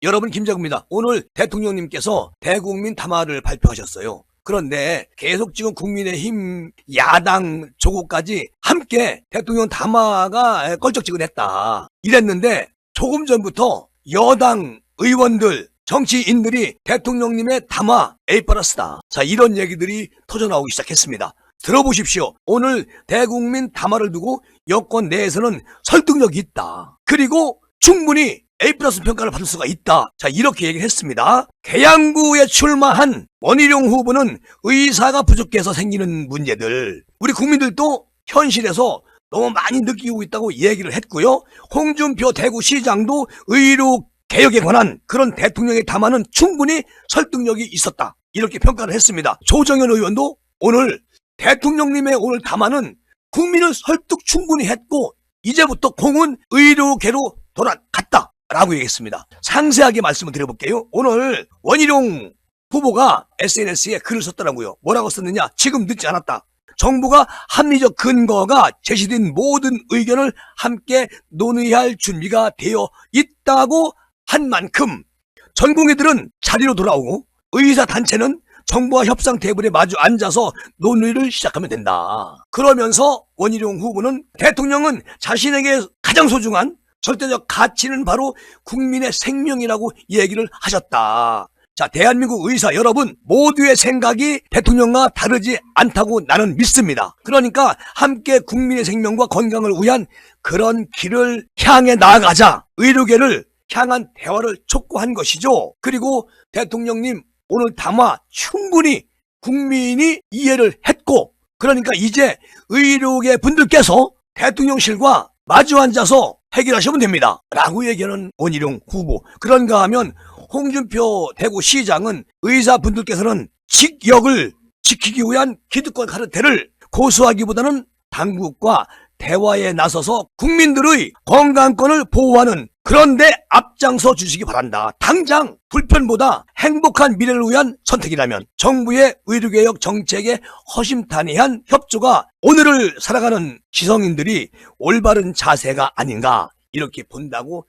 여러분, 김정입니다. 오늘 대통령님께서 대국민 담화를 발표하셨어요. 그런데 계속 지금 국민의힘 야당 조국까지 함께 대통령 담화가 껄쩍지근했다 이랬는데, 조금 전부터 여당 의원들, 정치인들이 대통령님의 담화 A+다, 자, 이런 얘기들이 터져나오기 시작했습니다. 들어보십시오. 오늘 대국민 담화를 두고 여권 내에서는 설득력이 있다, 그리고 충분히 A+ 평가를 받을 수가 있다, 자, 이렇게 얘기를 했습니다. 계양구에 출마한 원희룡 후보는 의사가 부족해서 생기는 문제들, 우리 국민들도 현실에서 너무 많이 느끼고 있다고 얘기를 했고요. 홍준표 대구시장도 의료 개혁에 관한 그런 대통령의 담화는 충분히 설득력이 있었다, 이렇게 평가를 했습니다. 조정현 의원도 오늘 대통령님의 오늘 담화는 국민을 설득 충분히 했고 이제부터 공은 의료계로 돌아갔다 라고 얘기했습니다. 상세하게 말씀을 드려볼게요. 오늘 원희룡 후보가 SNS에 글을 썼더라고요. 뭐라고 썼느냐? 지금 늦지 않았다. 정부가 합리적 근거가 제시된 모든 의견을 함께 논의할 준비가 되어 있다고 한 만큼 전 국민들은 자리로 돌아오고 의사단체는 정부와 협상 테이블에 마주 앉아서 논의를 시작하면 된다. 그러면서 원희룡 후보는 대통령은 자신에게 가장 소중한 절대적 가치는 바로 국민의 생명이라고 얘기를 하셨다. 자, 대한민국 의사 여러분 모두의 생각이 대통령과 다르지 않다고 나는 믿습니다. 그러니까 함께 국민의 생명과 건강을 위한 그런 길을 향해 나아가자, 의료계를 향한 대화를 촉구한 것이죠. 그리고 대통령님 오늘 담화 충분히 국민이 이해를 했고, 그러니까 이제 의료계 분들께서 대통령실과 마주 앉아서 해결하시면 됩니다 라고 얘기하는 원희룡 후보. 그런가 하면 홍준표 대구시장은 의사분들께서는 직역을 지키기 위한 기득권 카르텔을 고수하기보다는 당국과 대화에 나서서 국민들의 건강권을 보호하는 그런데 앞장서 주시기 바란다. 당장 불편보다 행복한 미래를 위한 선택이라면 정부의 의료개혁 정책에 허심탄회한 협조가 오늘을 살아가는 시성인들이 올바른 자세가 아닌가, 이렇게 본다고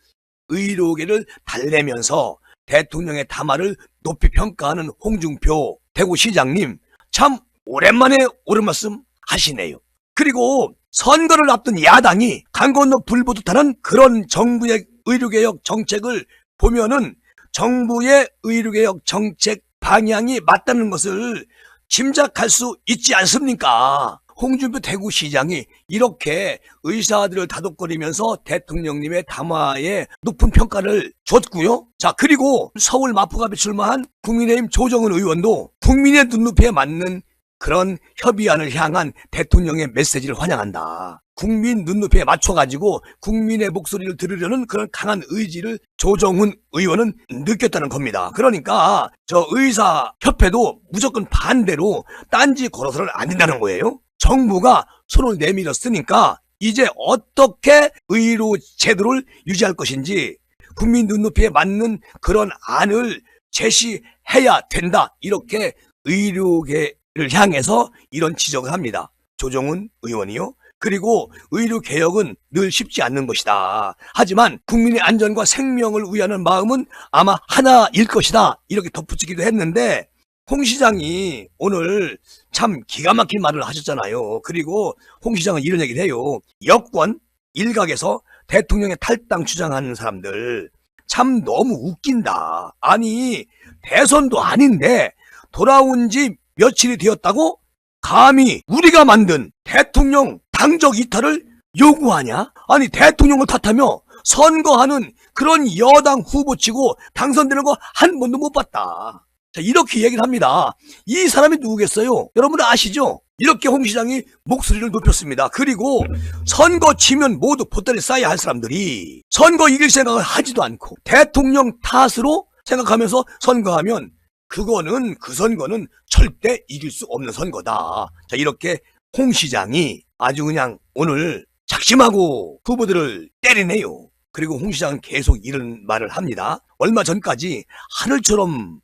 의료계를 달래면서 대통령의 담화를 높이 평가하는 홍준표 대구시장님, 참 오랜만에 옳은 말씀 하시네요. 그리고 선거를 앞둔 야당이 강 건너 불보듯하는 그런 정부의 의료개혁 정책을 보면은 정부의 의료개혁 정책 방향이 맞다는 것을 짐작할 수 있지 않습니까? 홍준표 대구시장이 이렇게 의사들을 다독거리면서 대통령님의 담화에 높은 평가를 줬고요. 자, 그리고 서울 마포갑에 출마한 국민의힘 조정은 의원도 국민의 눈높이에 맞는 그런 협의안을 향한 대통령의 메시지를 환영한다. 국민 눈높이에 맞춰가지고 국민의 목소리를 들으려는 그런 강한 의지를 조정훈 의원은 느꼈다는 겁니다. 그러니까 저 의사협회도 무조건 반대로 딴지 걸어서는 안 된다는 거예요. 정부가 손을 내밀었으니까 이제 어떻게 의료 제도를 유지할 것인지 국민 눈높이에 맞는 그런 안을 제시해야 된다, 이렇게 의료계를 향해서 이런 지적을 합니다. 조정훈 의원이요. 그리고 의료개혁은 늘 쉽지 않는 것이다. 하지만 국민의 안전과 생명을 위하는 마음은 아마 하나일 것이다, 이렇게 덧붙이기도 했는데, 홍 시장이 오늘 참 기가 막힌 말을 하셨잖아요. 그리고 홍 시장은 이런 얘기를 해요. 여권 일각에서 대통령의 탈당 주장하는 사람들 참 너무 웃긴다. 아니, 대선도 아닌데 돌아온 지 며칠이 되었다고 감히 우리가 만든 대통령 당적 이탈을 요구하냐? 아니, 대통령을 탓하며 선거하는 그런 여당 후보치고 당선되는 거 한 번도 못 봤다. 자, 이렇게 얘기를 합니다. 이 사람이 누구겠어요? 여러분 아시죠? 이렇게 홍 시장이 목소리를 높였습니다. 그리고 선거 치면 모두 보따리 싸야 할 사람들이 선거 이길 생각을 하지도 않고 대통령 탓으로 생각하면서 선거하면 그거는, 그 선거는 절대 이길 수 없는 선거다. 자, 이렇게 홍 시장이 아주 그냥 오늘 작심하고 후보들을 때리네요. 그리고 홍 시장은 계속 이런 말을 합니다. 얼마 전까지 하늘처럼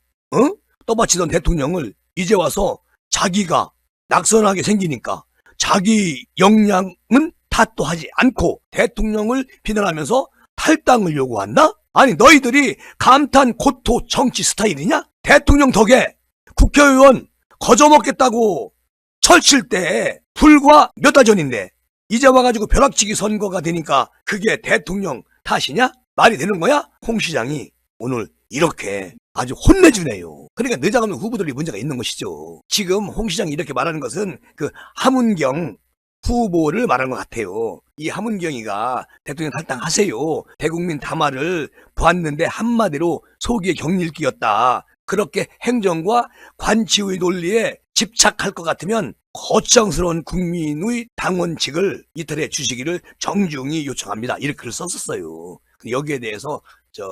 떠받치던 대통령을 이제 와서 자기가 낙선하게 생기니까 자기 역량은 탓도 하지 않고 대통령을 비난하면서 탈당을 요구한다? 아니 너희들이 감탄 고토 정치 스타일이냐? 대통령 덕에 국회의원 거저먹겠다고 철칠 때 불과 몇 달 전인데 이제 와가지고 벼락치기 선거가 되니까 그게 대통령 탓이냐? 말이 되는 거야? 홍 시장이 오늘 이렇게 아주 혼내주네요. 그러니까 늦어가면 후보들이 문제가 있는 것이죠. 지금 홍 시장이 이렇게 말하는 것은 그 하문경 후보를 말하는 것 같아요. 이 하문경이가 대통령 탈당하세요. 대국민 담화를 보았는데 한마디로 속이 격일기였다. 그렇게 행정과 관치의 논리에 집착할 것 같으면 거창스러운 국민의 당원직을 이탈해 주시기를 정중히 요청합니다. 이렇게 글을 썼었어요. 여기에 대해서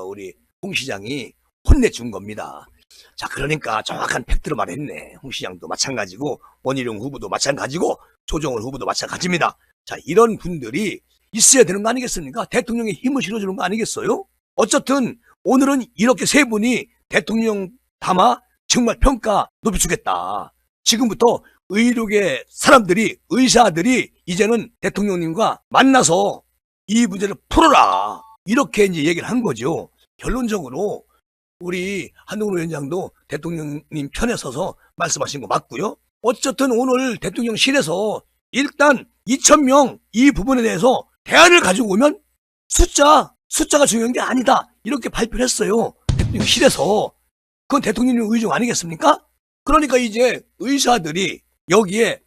우리 홍 시장이 혼내준 겁니다. 자, 그러니까 정확한 팩트로 말했네. 홍 시장도 마찬가지고 원희룡 후보도 마찬가지고 조정원 후보도 마찬가지입니다. 자, 이런 분들이 있어야 되는 거 아니겠습니까? 대통령의 힘을 실어주는 거 아니겠어요? 어쨌든 오늘은 이렇게 세 분이 대통령 담화 정말 평가 높여주겠다. 지금부터 의료계 사람들이, 의사들이 이제는 대통령님과 만나서 이 문제를 풀어라. 이렇게 이제 얘기를 한 거죠. 결론적으로 우리 한동훈 위원장도 대통령님 편에 서서 말씀하신 거 맞고요. 어쨌든 오늘 대통령실에서 일단 2,000명 이 부분에 대해서 대안을 가지고 오면 숫자가 중요한 게 아니다. 이렇게 발표를 했어요. 대통령실에서. 그건 대통령님 의중 아니겠습니까? 그러니까 이제 의사들이 여기에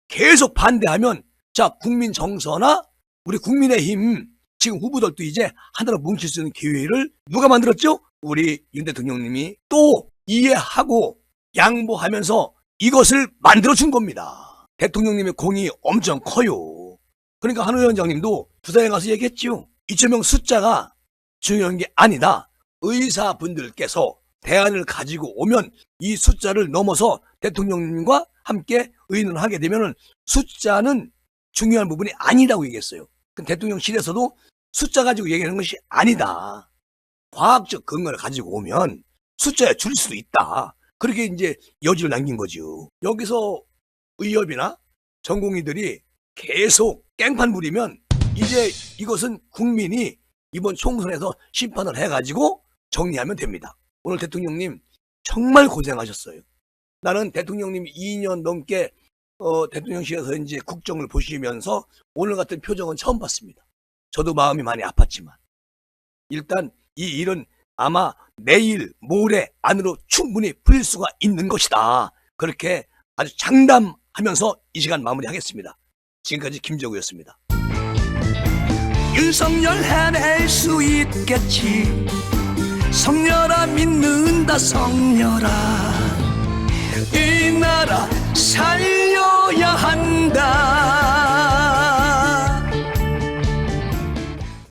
계속 반대하면 자, 국민 정서나 우리 국민의힘 지금 후보들도 이제 하나로 뭉칠 수 있는 기회를 누가 만들었죠? 우리 윤 대통령님이 또 이해하고 양보하면서 이것을 만들어준 겁니다. 대통령님의 공이 엄청 커요. 그러니까 한 위원장님도 부산에 가서 얘기했지요. 2,000명 숫자가 중요한 게 아니다. 의사분들께서 대안을 가지고 오면 이 숫자를 넘어서 대통령님과 함께 의논을 하게 되면 숫자는 중요한 부분이 아니라고 얘기했어요. 대통령실에서도 숫자 가지고 얘기하는 것이 아니다. 과학적 근거를 가지고 오면 숫자에 줄일 수도 있다. 그렇게 이제 여지를 남긴 거죠. 여기서 의협이나 전공의들이 계속 깽판 부리면 이제 이것은 국민이 이번 총선에서 심판을 해가지고 정리하면 됩니다. 오늘 대통령님 정말 고생하셨어요. 나는 대통령님 2년 넘게 대통령실에서 이제 국정을 보시면서 오늘 같은 표정은 처음 봤습니다. 저도 마음이 많이 아팠지만 일단 이 일은 아마 내일 모레 안으로 충분히 풀릴 수가 있는 것이다. 그렇게 아주 장담하면서 이 시간 마무리하겠습니다. 지금까지 김정우였습니다. 윤석열 해낼 수 있겠지. 성녀라 믿는다 성녀라. 이 나라 살